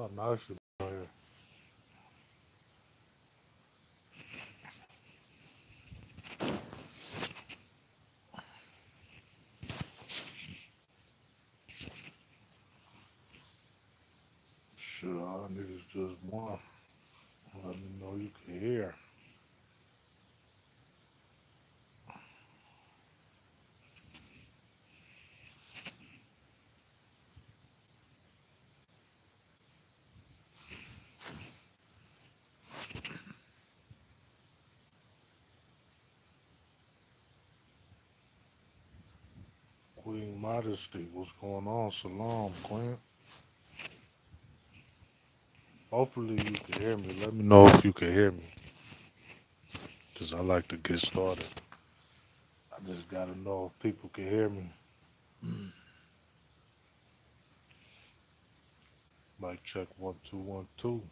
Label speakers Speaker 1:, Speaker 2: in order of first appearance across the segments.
Speaker 1: Oh, nice to be here. Shit, all I need is just one. Let me know you can hear. Queen Modesty, what's going on? Salam, Queen. Hopefully you can hear me. Let me know if you can hear me, because I like to get started. I just gotta know if people can hear me. Mic check 1 2 1 2.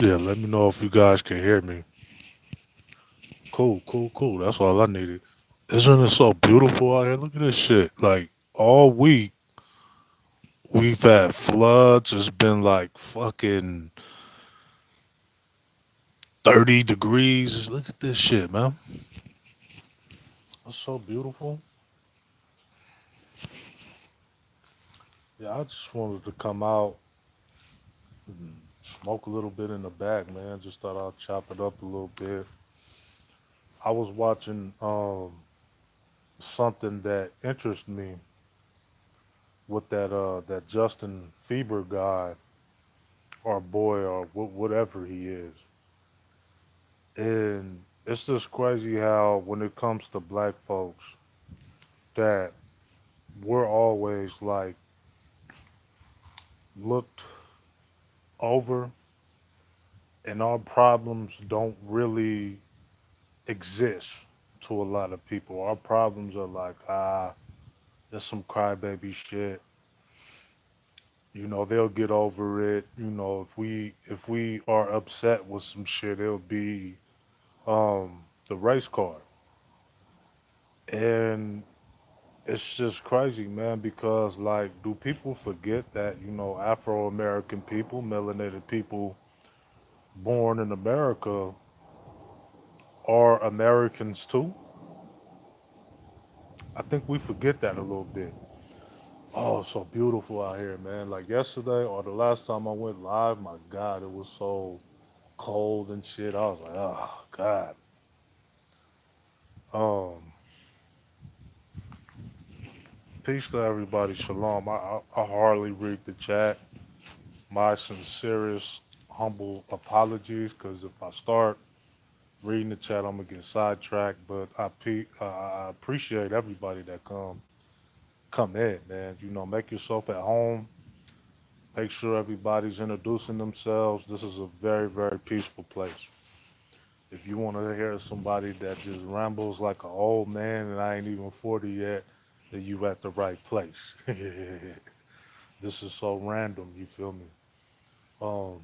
Speaker 1: Yeah, let me know if you guys can hear me. Cool, cool, cool. That's all I needed. Isn't it so beautiful out here? Look at this shit. Like all week we've had floods. It's been like fucking 30 degrees. Look at this shit, man. It's so beautiful. Yeah, I just wanted to come out and smoke a little bit in the back, man. Just thought I'd chop it up a little bit. I was watching something that interests me with that Justin Bieber guy or boy or whatever he is. And it's just crazy how when it comes to black folks that we're always like looked over and our problems don't really exist to a lot of people. Our problems are like, there's some crybaby shit. You know, they'll get over it. You know, if we are upset with some shit, it'll be the race card. And it's just crazy, man, because like do people forget that, Afro American people, melanated people born in America are Americans too? I think we forget that a little bit. Oh, it's so beautiful out here, man. Like yesterday or the last time I went live, my God, it was so cold and shit. I was like, oh God. Um, Peace to everybody. Shalom. I hardly read the chat. My sincerest, humble apologies, because if I start reading the chat, I'm gonna get sidetracked. But I appreciate everybody that come in, man. Make yourself at home. Make sure everybody's introducing themselves. This is a very, very peaceful place. If you want to hear somebody that just rambles like an old man and I ain't even 40 yet, then you at the right place. This is so random, you feel me? Um,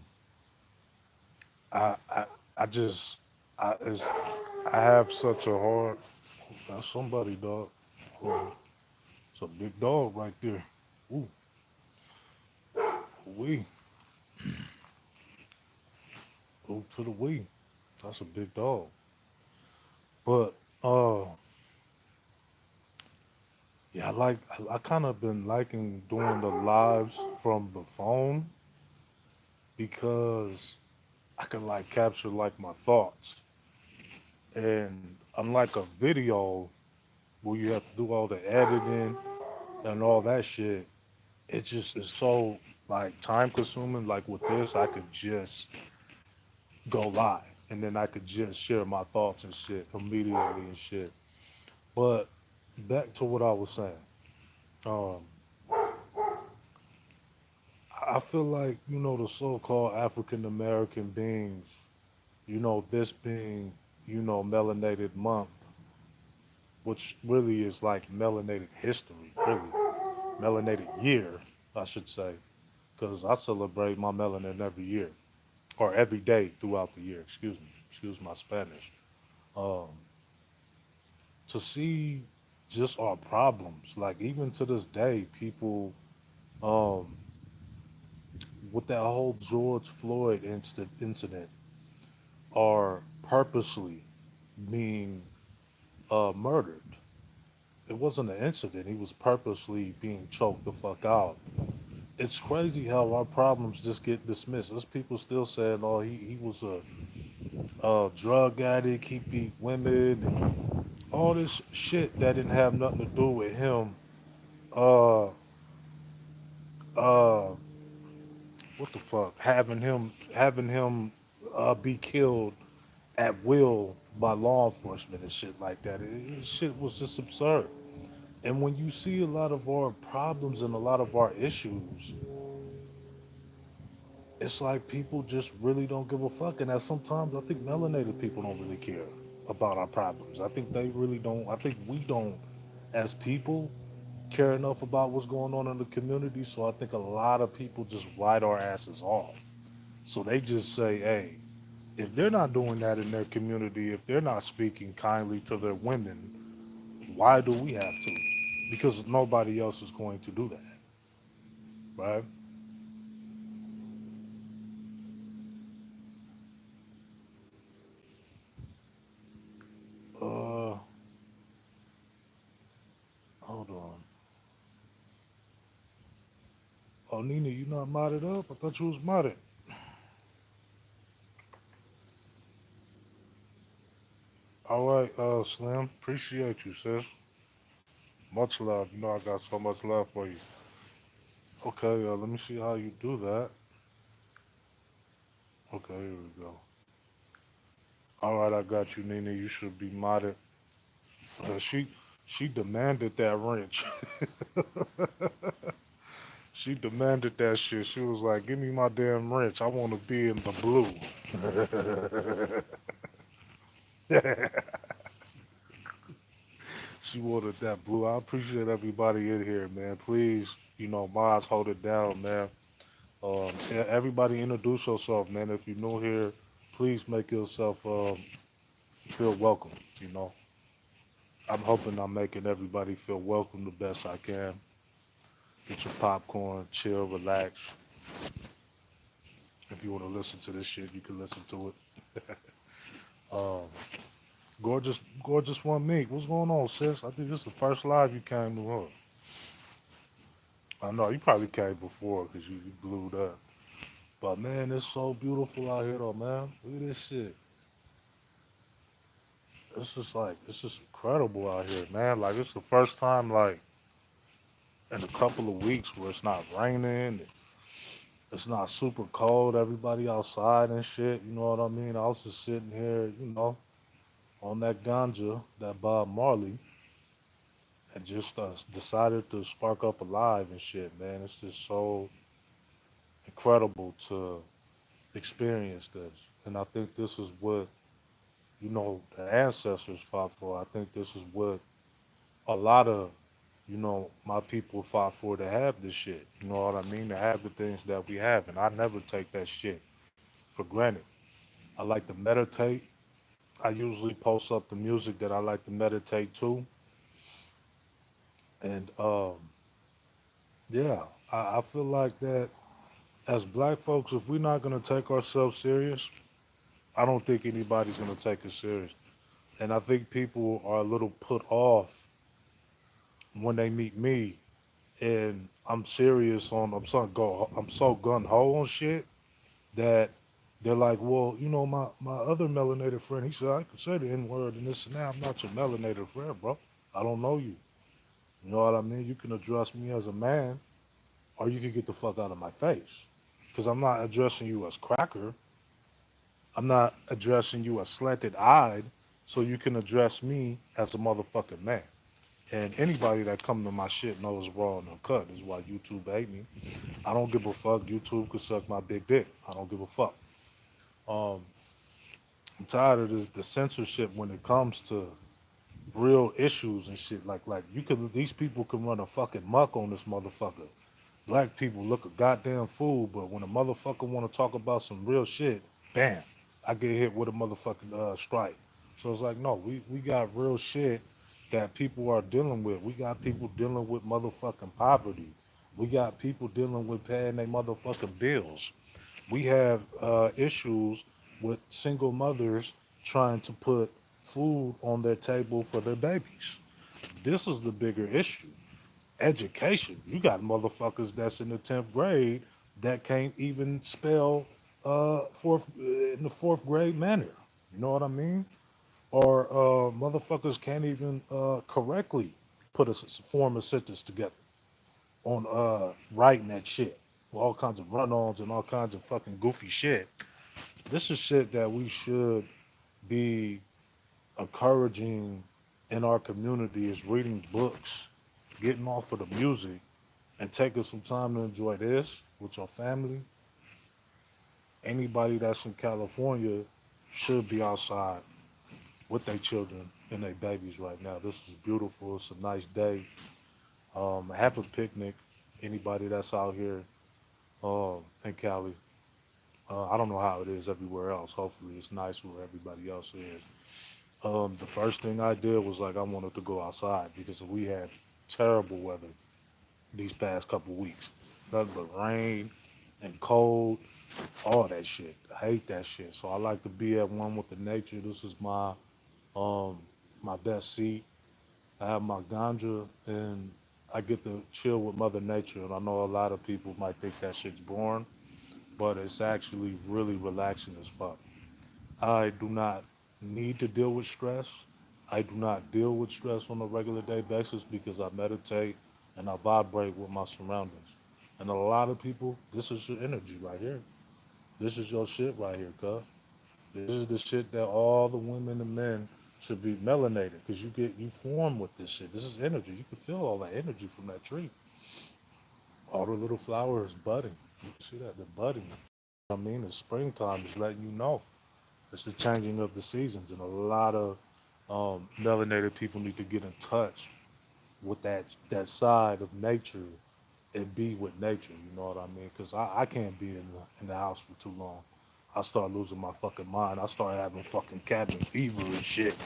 Speaker 1: I, I, I just, I have such a hard. That's somebody, dog. Oh, it's a big dog right there. Ooh, we, ooh to the we. That's a big dog. But yeah, I kind of been liking doing the lives from the phone because I can like capture like my thoughts. And unlike a video where you have to do all the editing and all that shit, it just is so like time consuming. Like with this, I could just go live and then I could just share my thoughts and shit immediately and shit. But back to what I was saying. Um, I feel like, the so-called African American beings, this being, melanated month, which really is like melanated history, really. Melanated year, I should say, because I celebrate my melanin every year or every day throughout the year. Excuse me, excuse my Spanish. Um, to see. just our problems. Like even to this day, people um with that whole George Floyd incident are purposely being murdered. It wasn't an incident. He was purposely being choked the fuck out. It's crazy how our problems just get dismissed. There's people still saying, "Oh, he was a drug addict. He beat women and all this shit that didn't have nothing to do with him." Uh, uh, what the fuck? Having him be killed at will by law enforcement and shit like that. Shit was just absurd. And when you see a lot of our problems and a lot of our issues, it's like people just really don't give a fuck. And that sometimes I think melanated people don't really care about our problems. I think they really don't. I think we don't, as people, care enough about what's going on in the community. So I think a lot of people just write our asses off. So they just say, hey, if they're not doing that in their community, if they're not speaking kindly to their women, why do we have to? Because nobody else is going to do that, right? Uh, hold on. Oh, Nina, you not modded up? I thought you was modded. All right, Slim. Appreciate you, sis. Much love. You know I got so much love for you. Okay, let me see how you do that. Okay, here we go. All right, I got you, Nina. You should be modded. She demanded that wrench. She demanded that shit. She was like, "Give me my damn wrench. I want to be in the blue." She wanted that blue. I appreciate everybody in here, man. Please, mods, hold it down, man. Yeah, everybody introduce yourself, man. If you're new here, please make yourself feel welcome. You know, I'm hoping I'm making everybody feel welcome the best I can. Get your popcorn, chill, relax. If you want to listen to this shit, you can listen to it. Um, gorgeous one, Meek. What's going on, sis? I think this is the first live you came to. Huh? I know you probably came before because you glued up. But man, it's so beautiful out here, though, man. Look at this shit. It's just incredible out here, man. Like it's the first time, like in a couple of weeks, where it's not raining, it's not super cold. Everybody outside and shit. You know what I mean? I was just sitting here, on that ganja, that Bob Marley, and just decided to spark up alive and shit, man. It's just so incredible to experience this. And I think this is what, the ancestors fought for. I think this is what a lot of, my people fought for to have this shit. You know what I mean? To have the things that we have. And I never take that shit for granted. I like to meditate. I usually post up the music that I like to meditate to. And yeah, I feel like that as black folks, if we're not going to take ourselves serious, I don't think anybody's going to take us serious. And I think people are a little put off when they meet me and I'm serious on I'm so gun ho on shit that they're like, well, my other melanated friend, he said I could say the N word and this and that. I'm not your melanated friend, bro. I don't know you. You know what I mean? You can address me as a man, or you can get the fuck out of my face, because I'm not addressing you as cracker. I'm not addressing you as slanted eyed, so you can address me as a motherfucking man. And anybody that come to my shit knows raw and uncut. This is why YouTube hate me. I don't give a fuck. YouTube could suck my big dick. I don't give a fuck. Um, I'm tired of the censorship when it comes to real issues and shit. Like these people can run a fucking muck on this motherfucker. Black people look a goddamn fool, but when a motherfucker want to talk about some real shit, bam, I get hit with a motherfucking strike. So it's like, no, we got real shit that people are dealing with. We got people dealing with motherfucking poverty. We got people dealing with paying their motherfucking bills. We have issues with single mothers trying to put food on their table for their babies. This is the bigger issue. Education. You got motherfuckers that's in the 10th grade that can't even spell fourth in the fourth grade manner. You know what I mean? Or motherfuckers can't even correctly put a form a sentence together on writing that shit. All kinds of run-ons and all kinds of fucking goofy shit. This is shit that we should be encouraging in our community is reading books, getting off of the music, and taking some time to enjoy this with your family. Anybody that's in California should be outside with their children and their babies right now. This is beautiful. It's a nice day. Have a picnic. Anybody that's out here in Cali. I don't know how it is everywhere else. Hopefully, it's nice where everybody else is. The first thing I did was like I wanted to go outside because we had terrible weather these past couple weeks. Nothing but rain and cold, all that shit. I hate that shit. So I like to be at one with the nature. This is um my best seat. I have my ganja and I get to chill with Mother Nature. And I know a lot of people might think that shit's boring, but it's actually really relaxing as fuck. I do not need to deal with stress. I do not deal with stress on a regular day basis because I meditate and I vibrate with my surroundings. And a lot of people, this is your energy right here. This is your shit right here, cuz. This is the shit that all the women and men should be melanated because you form with this shit. This is energy. You can feel all that energy from that tree. All the little flowers budding. You can see that they're budding. I mean, the springtime is letting you know. It's the changing of the seasons, and a lot of melanated people need to get in touch with that side of nature and be with nature. You know what I mean? Because I can't be in the house for too long. I start losing my fucking mind. I start having fucking cabin fever and shit.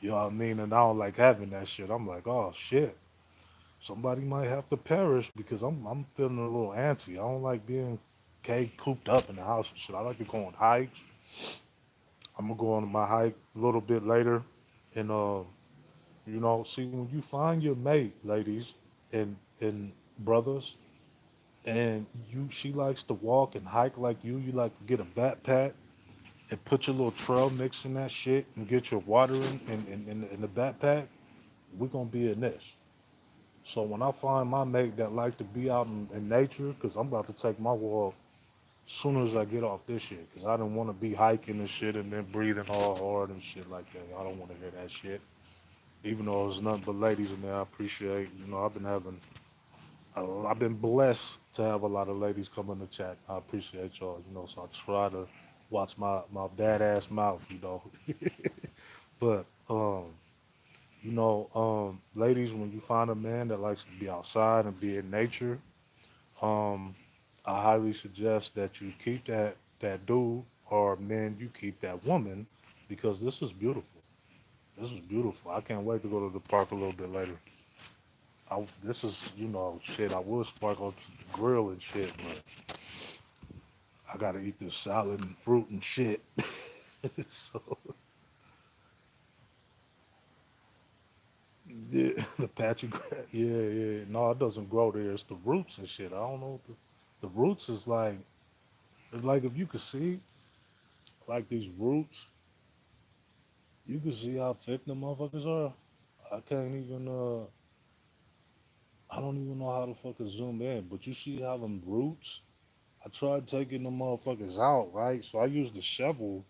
Speaker 1: You know what I mean? And I don't like having that shit. I'm like, oh shit, somebody might have to perish because I'm feeling a little antsy. I don't like being cooped up in the house and shit. I like to go on hikes. I'm gonna go on my hike a little bit later, and see when you find your mate, ladies and brothers, and she likes to walk and hike like you. You like to get a backpack and put your little trail mix in that shit and get your water in the backpack. We're gonna be in this. So when I find my mate that like to be out in nature, because I'm about to take my walk soon as I get off this shit, because I don't want to be hiking and shit and then breathing all hard and shit like that. I don't want to hear that shit. Even though there's nothing but ladies in there, I appreciate. I've been blessed to have a lot of ladies come in the chat. I appreciate y'all. So I try to watch my badass mouth. But ladies, when you find a man that likes to be outside and be in nature, um, I highly suggest that you keep that dude, or men, you keep that woman, because this is beautiful. This is beautiful. I can't wait to go to the park a little bit later. This is, shit. I will spark up the grill and shit, but I gotta eat this salad and fruit and shit. So yeah, the patchy grass. Yeah, yeah. No, it doesn't grow there. It's the roots and shit. I don't know. The roots is like, it's like if you could see like these roots, you can see how thick the motherfuckers are. I can't even. I don't even know how to fucking zoom in. But you see how them roots? I tried taking the motherfuckers out, right? So I used the shovel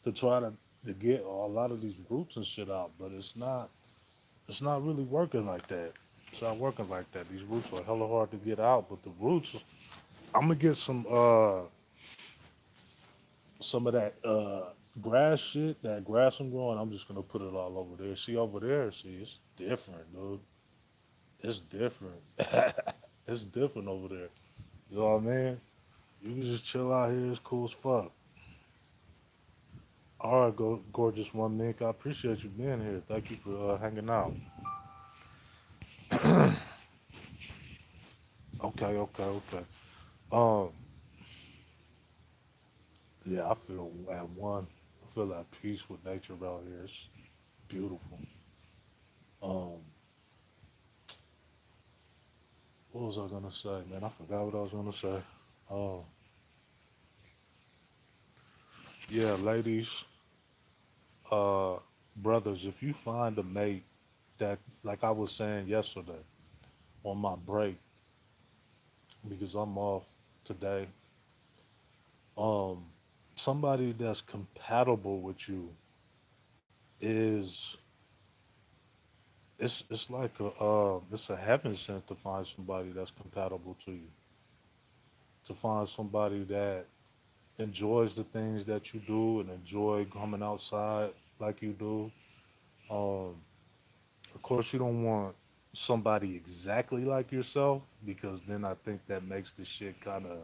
Speaker 1: to try to get a lot of these roots and shit out, but it's not really working like that. It's not working like that. These roots are hella hard to get out, but the roots, I'm gonna get some of that grass shit, that grass I'm growing. I'm just gonna put it all over there. See over there, see it's different, dude. It's different. It's different over there. You know what I mean? You can just chill out here. It's cool as fuck. All right, go gorgeous one, Nick. I appreciate you being here. Thank you for hanging out. Okay, okay, okay. Um, yeah, I feel at one. I feel at peace with nature out here. It's beautiful. Um, what was I gonna say, man? I forgot what I was gonna say. Oh, yeah, ladies, uh, brothers, if you find a mate that, like I was saying yesterday on my break, because I'm off today, um, somebody that's compatible with you is it's like it's a heaven sent to find somebody that's compatible to you, to find somebody that enjoys the things that you do and enjoy coming outside like you do. Um, of course, you don't want somebody exactly like yourself because then I think that makes the shit kind of,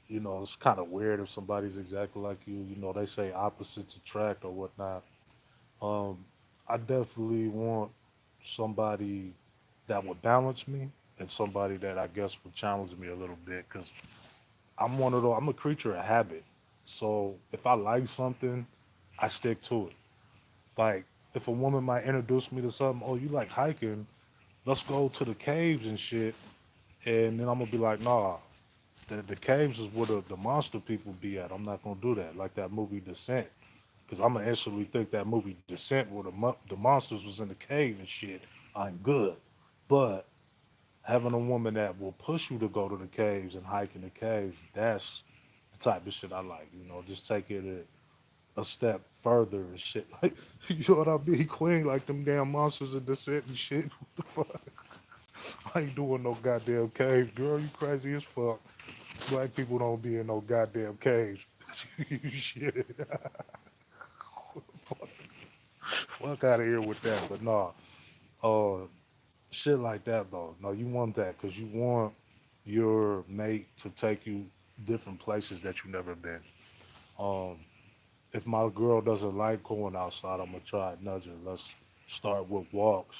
Speaker 1: it's kind of weird if somebody's exactly like you. You know, they say opposites attract or whatnot. Um, I definitely want somebody that would balance me and somebody that I guess would challenge me a little bit because I'm one of those, I'm a creature of habit. So if I like something, I stick to it. Like if a woman might introduce me to something, oh, you like hiking? Let's go to the caves and shit. And then I'm gonna be like, nah, the caves is where the monster people be at. I'm not gonna do that. Like that movie Descent. Because I'm gonna instantly think that movie Descent, where the monsters was in the cave and shit. I'm good, but having a woman that will push you to go to the caves and hike in the caves, that's the type of shit I like. You know, just take it a step further and shit. Like, you know what I mean? Queen, like them damn monsters in Descent and shit. What the fuck? I ain't doing no goddamn caves, girl. You crazy as fuck. Black people don't be in no goddamn caves. Shit. Fuck out of here with that. But nah, uh, shit like that though. No, you want that because you want your mate to take you different places that you never been. Um, if my girl doesn't like going outside, I'm gonna try nudging. Let's start with walks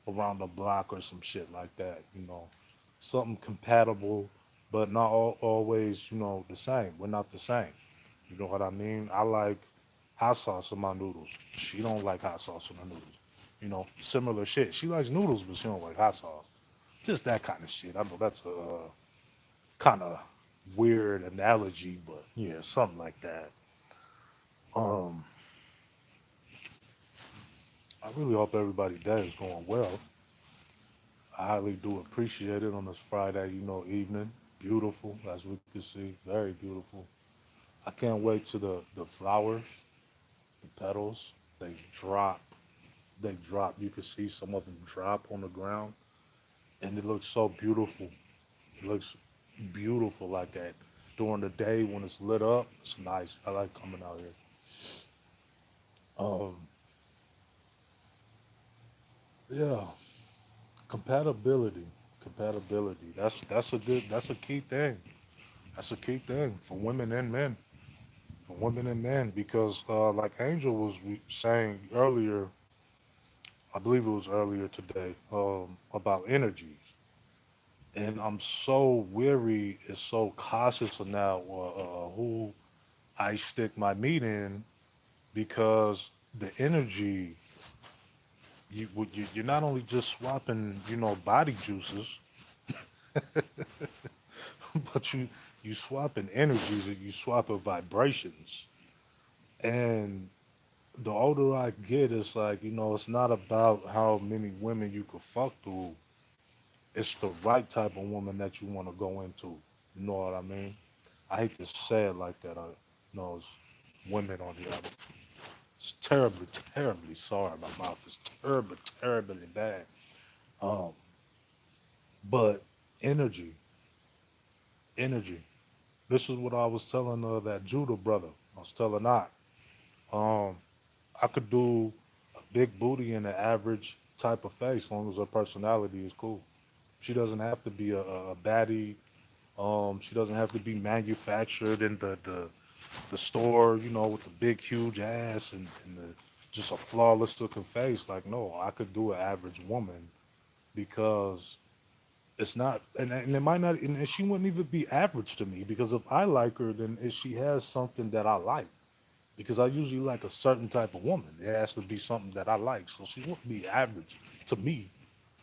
Speaker 1: around the block or some shit like that. You know, something compatible, but not always. You know, the same. We're not the same. You know what I mean? I like hot sauce in my noodles. She don't like hot sauce in her noodles. You know, similar shit. She likes noodles, but she don't like hot sauce. Just that kind of shit. I know that's a kind of weird analogy, but yeah, something like that. Um, I really hope everybody's day is going well. I highly do appreciate it on this Friday, evening. Beautiful, as we can see, very beautiful. I can't wait to the flowers, the petals. They drop. They drop. You can see some of them drop on the ground, and it looks so beautiful. It looks beautiful like that during the day when it's lit up. It's nice. I like coming out here. Um, yeah, compatibility, compatibility. That's a key thing. That's a key thing for women and men. For women and men, because like Angel was saying earlier, I believe it was earlier today, about energies. And I'm so weary and so cautious of now who I stick my meat in because the energy you're not only just swapping body juices, but you swapping energies and you swapping vibrations. And the older I get, it's like it's not about how many women you could fuck through. It's the right type of woman that you want to go into. You know what I mean? I hate to say it like that. I know it's women on the other. It's terribly, terribly sorry. My mouth is terribly, terribly bad. Um, but energy, energy. This is what I was telling that Judah brother. I was telling that. Um, I could do a big booty and an average type of face, as long as her personality is cool. She doesn't have to be a baddie. She doesn't have to be manufactured in the the store, with the big, huge ass and just a flawless looking face. Like, no, I could do an average woman because it's not, and it might not, and she wouldn't even be average to me because if I like her, then if she has something that I like. Because I usually like a certain type of woman. It has to be something that I like. So she won't be average to me,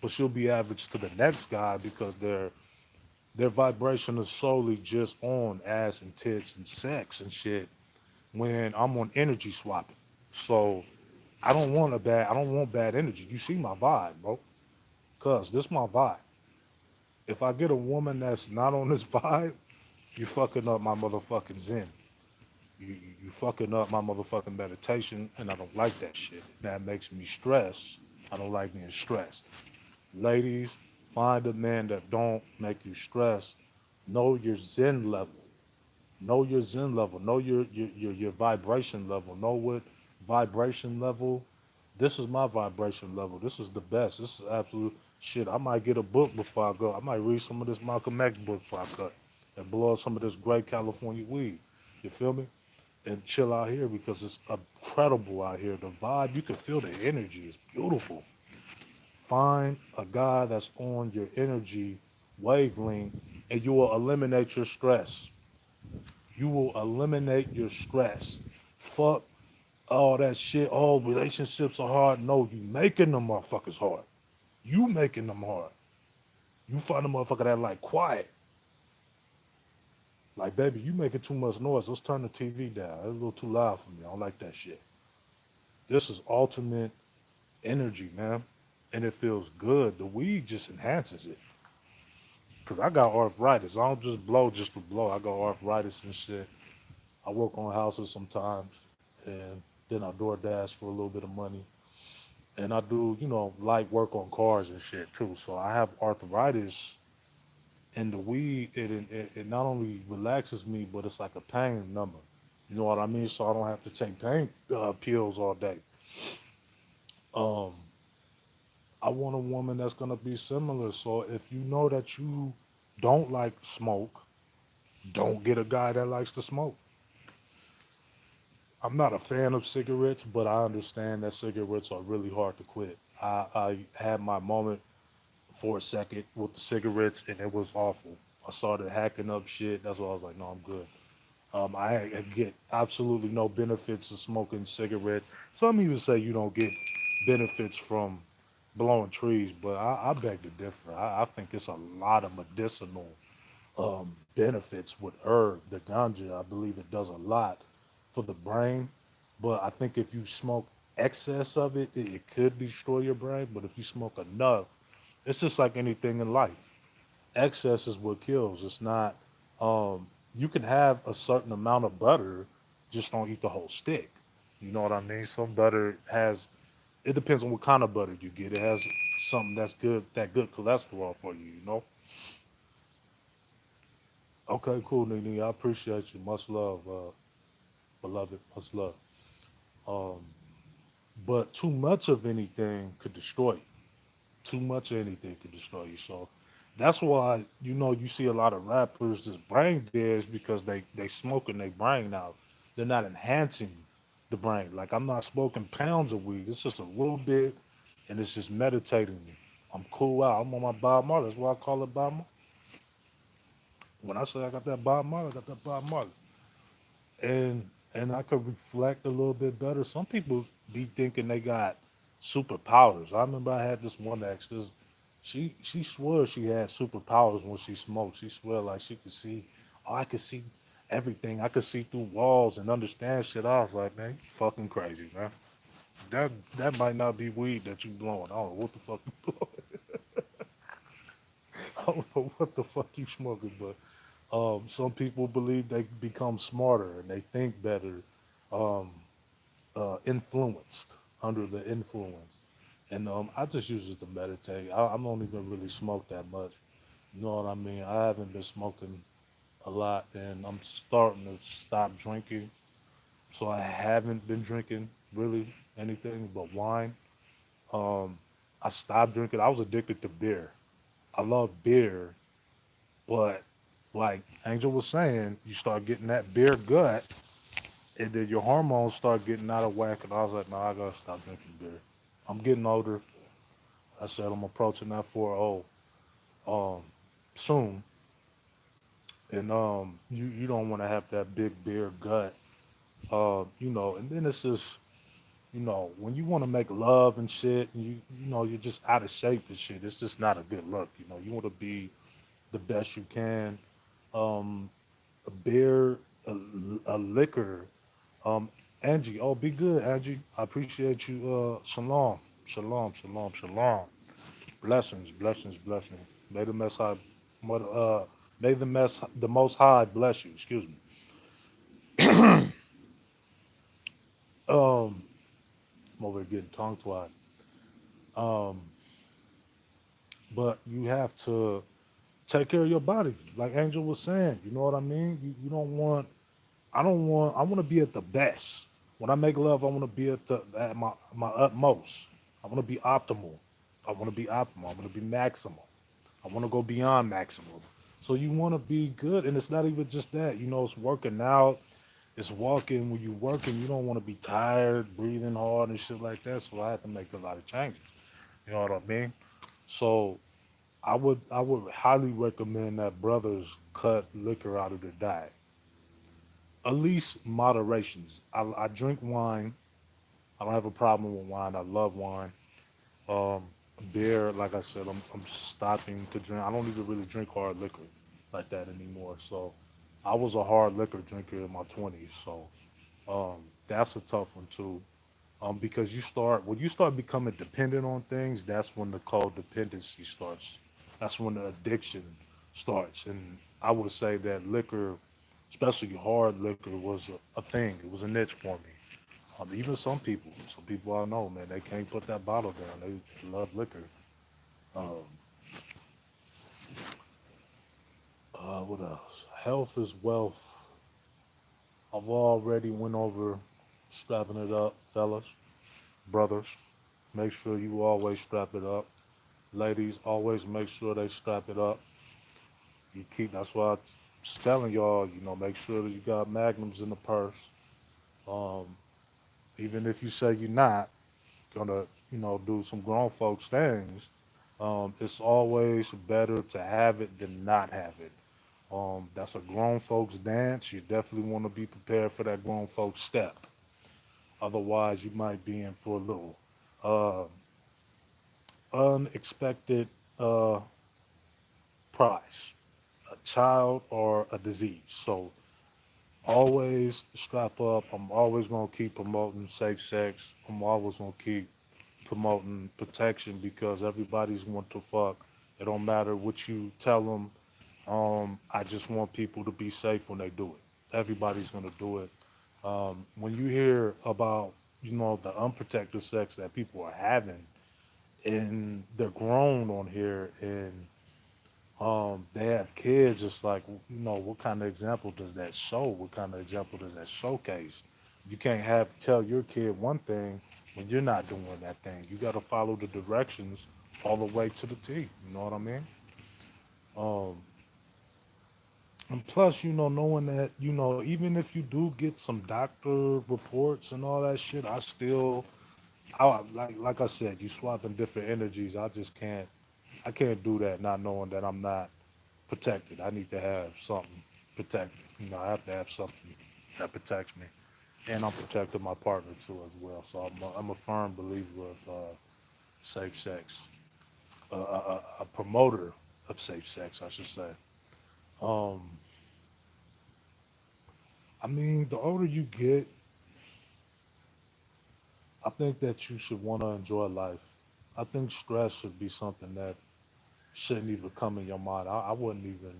Speaker 1: but she'll be average to the next guy because their vibration is solely just on ass and tits and sex and shit when I'm on energy swapping. So I don't want bad energy. You see my vibe, bro. Cause this my vibe. If I get a woman that's not on this vibe, you fucking up my motherfucking zen. You fucking up my motherfucking meditation, and I don't like that shit. That makes me stress. I don't like being stressed. Ladies, find a man that don't make you stress. Know your zen level. Know your zen level. Know your vibration level. Know what vibration level. This is my vibration level. This is the best. This is absolute shit. I might get a book before I go. I might read some of this Malcolm X book before I cut and blow up some of this great California weed. You feel me? And chill out here because it's incredible out here. The vibe, you can feel the energy. It's beautiful. Find a guy that's on your energy wavelength and you will eliminate your stress. You will eliminate your stress. Fuck all that shit. Oh, relationships are hard. No, you making them motherfuckers hard. You making them hard. You find a motherfucker that like quiet. Like, baby, you making too much noise. Let's turn the TV down. It's a little too loud for me. I don't like that shit. This is ultimate energy, man. And it feels good. The weed just enhances it. Cause I got arthritis. I don't just blow just to blow. I got arthritis and shit. I work on houses sometimes, and then I DoorDash for a little bit of money. And I do, light work on cars and shit too. So I have arthritis, and the weed it not only relaxes me, but it's like a pain number. You know what I mean? So I don't have to take pain pills all day. Um, I want a woman that's gonna be similar. So if you know that you don't like smoke, don't get a guy that likes to smoke. I'm not a fan of cigarettes, but I understand that cigarettes are really hard to quit. I had my moment for a second with the cigarettes, and it was awful. I started hacking up shit. That's why I was like, no, I'm good. I get absolutely no benefits of smoking cigarettes. Some even say you don't get benefits from blowing trees, but I beg to differ. I think it's a lot of medicinal benefits with herb. The ganja, I believe it does a lot for the brain, but I think if you smoke excess of it, it could destroy your brain. But if you smoke enough, it's just like anything in life. Excess is what kills. It's not. You can have a certain amount of butter, just don't eat the whole stick. You know what I mean? Some butter has. It depends on what kind of butter you get. It has something that's good, that good cholesterol for you. You know. Okay, cool, Nene. I appreciate you. Much love, beloved. Much love. Um, but too much of anything could destroy you. Too much of anything could destroy you. So that's why you see a lot of rappers just brain dead is because they smoking their brain out. They're not enhancing the brain. Like I'm not smoking pounds of weed. It's just a little bit, and it's just meditating me. I'm cool out. I'm on my Bob Marley. That's why I call it Bob Marley. When I say I got that Bob Marley, I got that Bob Marley. And I could reflect a little bit better. Some people be thinking they got superpowers. I remember I had this one ex. She swore she had superpowers when she smoked. She swore like she could see. Oh, I could see everything. I could see through walls and understand shit. I was like, man, you fucking crazy, man. That might not be weed that you blowing. I don't know what the fuck you blowing. I don't know what the fuck you smoking, but some people believe they become smarter and they think better, um, influenced under the influence. And I just use it to meditate. I don't even really smoke that much. You know what I mean? I haven't been smoking a lot, and I'm starting to stop drinking. So I haven't been drinking really anything but wine. Um, I stopped drinking. I was addicted to beer. I love beer, but like Angel was saying, you start getting that beer gut. and then your hormones start getting out of whack. And I was like, no, I gotta stop drinking beer. I'm getting older. I said I'm approaching that 4-0 soon, and you don't want to have that big beer gut, and then it's just when you want to make love and shit, and you're just out of shape and shit. It's just not a good look. You want to be the best you can. Um, a beer, a liquor. Um, Angie, oh, be good, Angie. I appreciate you. Shalom, shalom, shalom, shalom. Blessings, blessings, blessings. May the Most High, may the Most High bless you. Excuse me. I'm over here getting tongue tied. Um, but you have to take care of your body, like Angel was saying. You know what I mean? You don't want. I don't want. I want to be at the best. When I make love, I want to be at my utmost. I want to be optimal. I want to be optimal. I want to be maximal. I want to go beyond maximum. So you want to be good, and it's not even just that. It's working out. It's walking. When you working, you don't want to be tired, breathing hard, and shit like that. So I had to make a lot of changes. You know what I mean? So I would highly recommend that brothers cut liquor out of their diet. At least moderations. I drink wine. I don't have a problem with wine. I love wine. Um, Beer, like I said, I'm stopping to drink. I don't even really drink hard liquor like that anymore. So I was a hard liquor drinker in my 20s. So that's a tough one too. Because when you start becoming dependent on things, that's when the codependency starts. That's when the addiction starts. And I would say that liquor, especially hard liquor, was a thing. It was a niche for me. Even some people I know, man, they can't put that bottle down. They love liquor. Um, what else? Health is wealth. I've already went over strapping it up, fellas, brothers. Make sure you always strap it up. Ladies, always make sure they strap it up. That's why I'm telling y'all, make sure that you got magnums in the purse. Um, Even if you say you're not gonna, do some grown folks things, it's always better to have it than not have it. That's a grown folks dance. You definitely want to be prepared for that grown folks step. Otherwise, you might be in for a little uh, unexpected uh, prize, a child or a disease. So always strap up. I'm always going to keep promoting safe sex. I'm always going to keep promoting protection because everybody's want to fuck. It don't matter what you tell them. I just want people to be safe when they do it. Everybody's going to do it. When you hear about, the unprotected sex that people are having, and they're grown on here, and they have kids, it's like, what kind of example does that show? What kind of example does that showcase? You can't tell your kid one thing when you're not doing that thing. You got to follow the directions all the way to the T. You know what I mean? Um, and plus, knowing that, even if you do get some doctor reports and all that shit, like I said, you swapping different energies. I can't do that not knowing that I'm not protected. I need to have something protected. I have to have something that protects me, and I'm protecting my partner too as well. So I'm a firm believer of safe sex, a promoter of safe sex, I should say. Um, I mean, the older you get, I think that you should want to enjoy life. I think stress should be something that shouldn't even come in your mind. I wouldn't even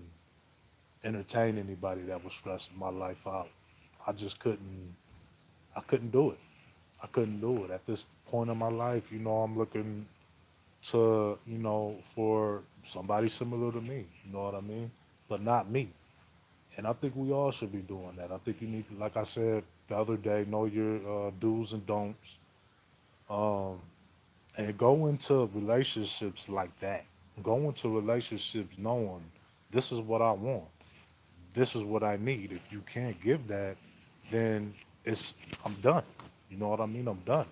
Speaker 1: entertain anybody that was stressing my life out. I just couldn't. I couldn't do it. I couldn't do it at this point in my life. I'm looking to, for somebody similar to me. You know what I mean? But not me. And I think we all should be doing that. I think you need, like I said the other day, know your do's and don'ts, um, and go into relationships like that. Go into relationships knowing this is what I want. This is what I need. If you can't give that, then it's I'm done. You know what I mean? I'm done.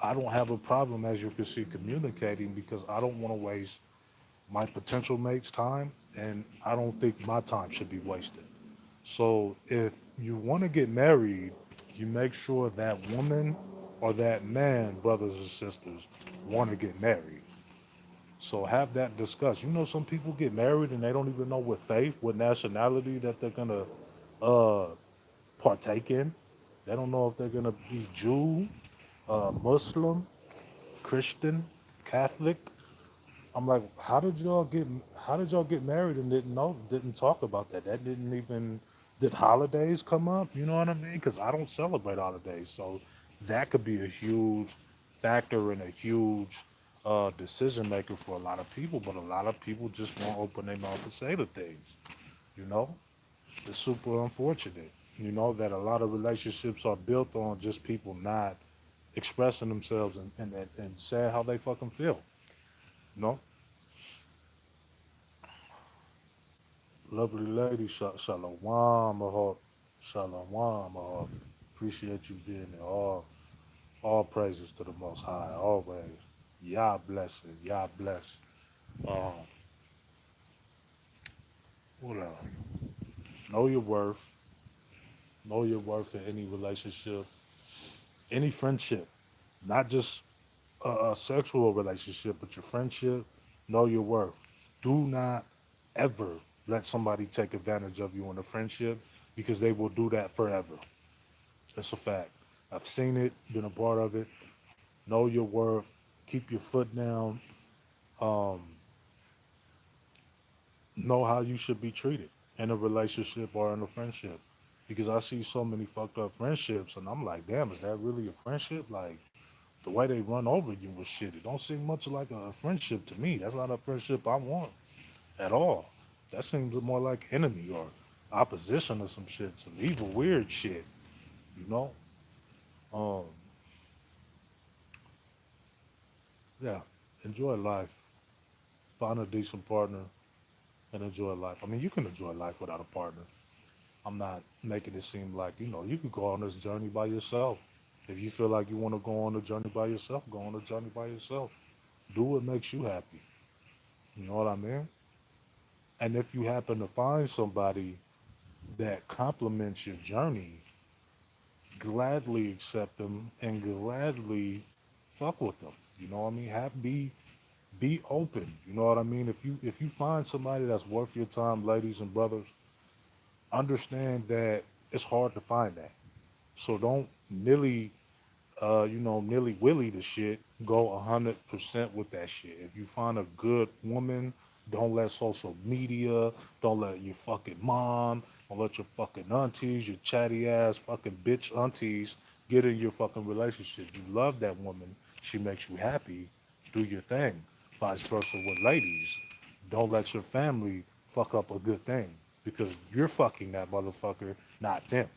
Speaker 1: I don't have a problem, as you can see, communicating because I don't want to waste my potential mate's time, and I don't think my time should be wasted. So if you want to get married, you make sure that woman or that man, brothers and sisters, want to get married. So have that discussed. You know, some people get married and they don't even know what faith, what nationality that they're gonna uh, partake in. They don't know if they're gonna be Jew, Muslim, Christian, Catholic. I'm like, how did y'all get married and didn't talk about that? That didn't even did holidays come up? You know what I mean? Because I don't celebrate holidays, so that could be a huge factor and a huge decision maker for a lot of people. But a lot of people just won't open their mouth and say the things. You know, it's super unfortunate. You know that a lot of relationships are built on just people not expressing themselves and saying how they fucking feel. You know, lovely lady, shalom, mahal, shalom, mahal. Appreciate you being there. All praises to the Most High, always. Yah bless it. Yah bless. Um, what else? Know your worth. Know your worth in any relationship, any friendship, not just a sexual relationship, but your friendship. Know your worth. Do not ever let somebody take advantage of you in a friendship because they will do that forever. It's a fact. I've seen it, been a part of it. Know your worth. Keep your foot down. Um, know how you should be treated in a relationship or in a friendship. Because I see so many fucked up friendships, and I'm like, damn, is that really a friendship? Like the way they run over you with shit, it don't seem much like a friendship to me. That's not a friendship I want at all. That seems more like enemy or opposition or some shit, some evil, weird shit. You know? Um, yeah. Enjoy life. Find a decent partner and enjoy life. I mean, you can enjoy life without a partner. I'm not making it seem like, you can go on this journey by yourself. If you feel like you want to go on the journey by yourself, go on the journey by yourself. Do what makes you happy. You know what I mean? And if you happen to find somebody that complements your journey, gladly accept them and gladly fuck with them. You know what I mean? Be open. You know what I mean? If you find somebody that's worth your time, ladies and brothers, understand that it's hard to find that. So don't nilly nilly willy the shit, go 100% with that shit. If you find a good woman, don't let social media, don't let your fucking mom, don't let your fucking aunties, your chatty ass fucking bitch aunties get in your fucking relationship. You love that woman, she makes you happy, do your thing. Vice versa with ladies. Don't let your family fuck up a good thing because you're fucking that motherfucker, not them.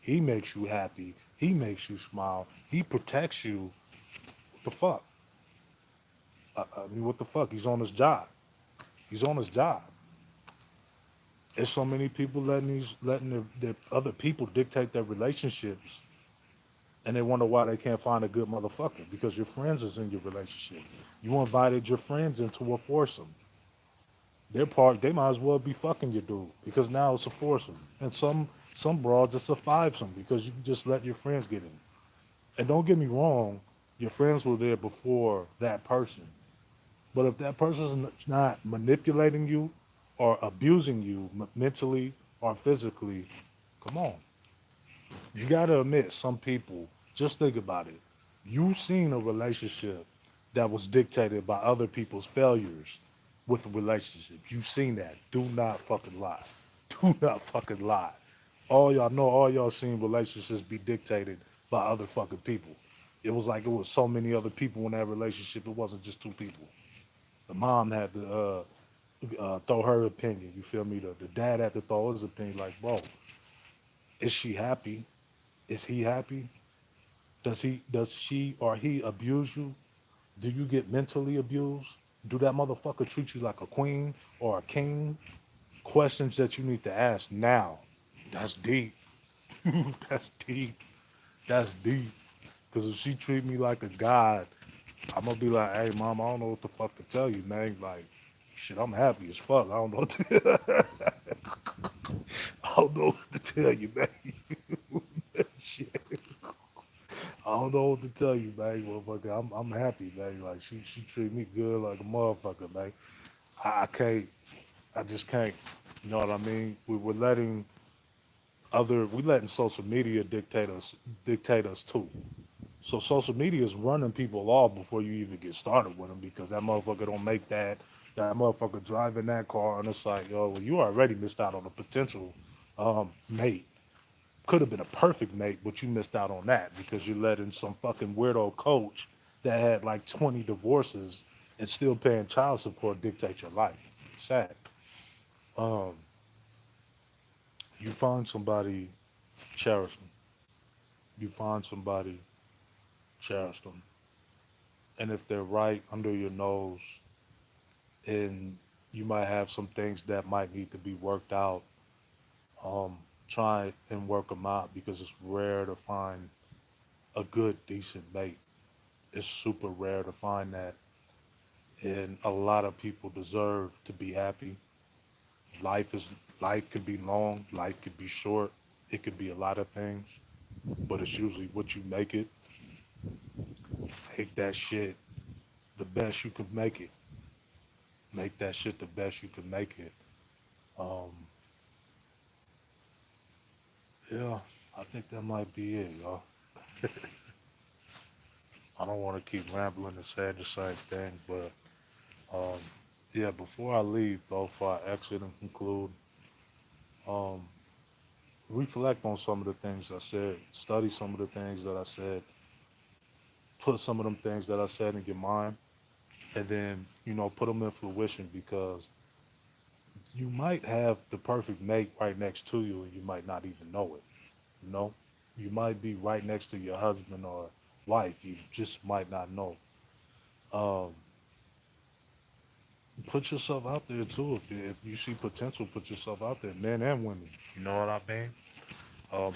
Speaker 1: He makes you happy. He makes you smile. He protects you. What the fuck? I mean, what the fuck? He's on his job. He's on his job. There's so many people letting their other people dictate their relationships, and they wonder why they can't find a good motherfucker because your friends is in your relationship. You invited your friends into a foursome. They might as well be fucking your dude because now it's a foursome. And some broads it's a fivesome because you just let your friends get in. And don't get me wrong, your friends were there before that person. But if that person's not manipulating you or abusing you mentally or physically, come on. You got to admit, some people, just think about it. You've seen a relationship that was dictated by other people's failures with a relationship. You've seen that. Do not fucking lie. Do not fucking lie. All y'all seen relationships be dictated by other fucking people. It was like it was so many other people in that relationship. It wasn't just two people. The mom had to throw her opinion. You feel me? The dad had to throw his opinion. Like, bro, is she happy? Is he happy? Does she or he abuse you? Do you get mentally abused? Do that motherfucker treat you like a queen or a king? Questions that you need to ask now. That's deep. That's deep. That's deep. Because if she treat me like a god, I'm gonna be like, hey, mom, I don't know what the fuck to tell you, man. Like, shit, I'm happy as fuck. I don't know what to, I don't know what to tell you, man. Shit. I don't know what to tell you, man. Motherfucker, I'm happy, man. Like she treat me good like a motherfucker, man. I can't. I just can't. You know what I mean? We're letting we letting social media dictate us too. So social media is running people off before you even get started with them because that motherfucker don't make that motherfucker driving that car and it's like, yo, well, you already missed out on a potential mate. Could have been a perfect mate, but you missed out on that because you let in some fucking weirdo coach that had like 20 divorces and still paying child support dictate your life. Sad. Um, you find somebody, cherish them. You find somebody, cherish them. And if they're right under your nose and you might have some things that might need to be worked out, um, try and work them out because it's rare to find a good, decent mate. It's super rare to find that. And a lot of people deserve to be happy. Life is life could be long, life could be short, it could be a lot of things, but it's usually what you make it. Make that shit the best you can make it. Make that shit the best you can make it. Um, yeah, I think that might be it, y'all. I don't want to keep rambling and saying the same thing, but um, yeah, before I leave, though, before I exit and conclude, um, reflect on some of the things I said, study some of the things that I said, put some of them things that I said in your mind, and then, put them in fruition because you might have the perfect mate right next to you and you might not even know it, you know? You might be right next to your husband or wife, you just might not know. Um, put yourself out there too. If you see potential, put yourself out there, men and women. You know what I mean?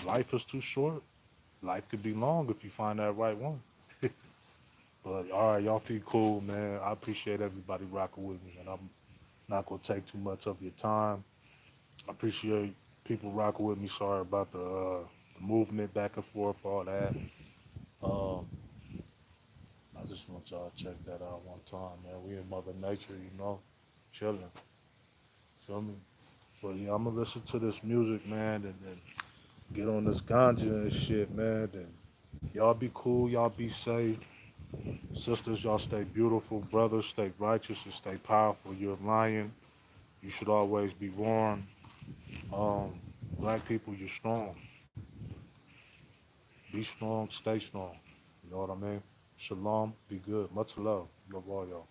Speaker 1: Life is too short. Life could be long if you find that right one. But all right, y'all be cool, man. I appreciate everybody rocking with me, and I'm not gonna take too much of your time. I appreciate people rocking with me. Sorry about the movement back and forth, all that. Um, I just want y'all to check that out one time, man. We in Mother Nature, chilling. Feel me? But yeah, I'm gonna listen to this music, man, and get on this ganja and shit, man. And y'all be cool, y'all be safe. Sisters, y'all stay beautiful. Brothers, stay righteous and stay powerful. You're a lion. You should always be warm. Um, Black people, you're strong. Be strong, stay strong. You know what I mean? Shalom, be good. Much love. Love all y'all.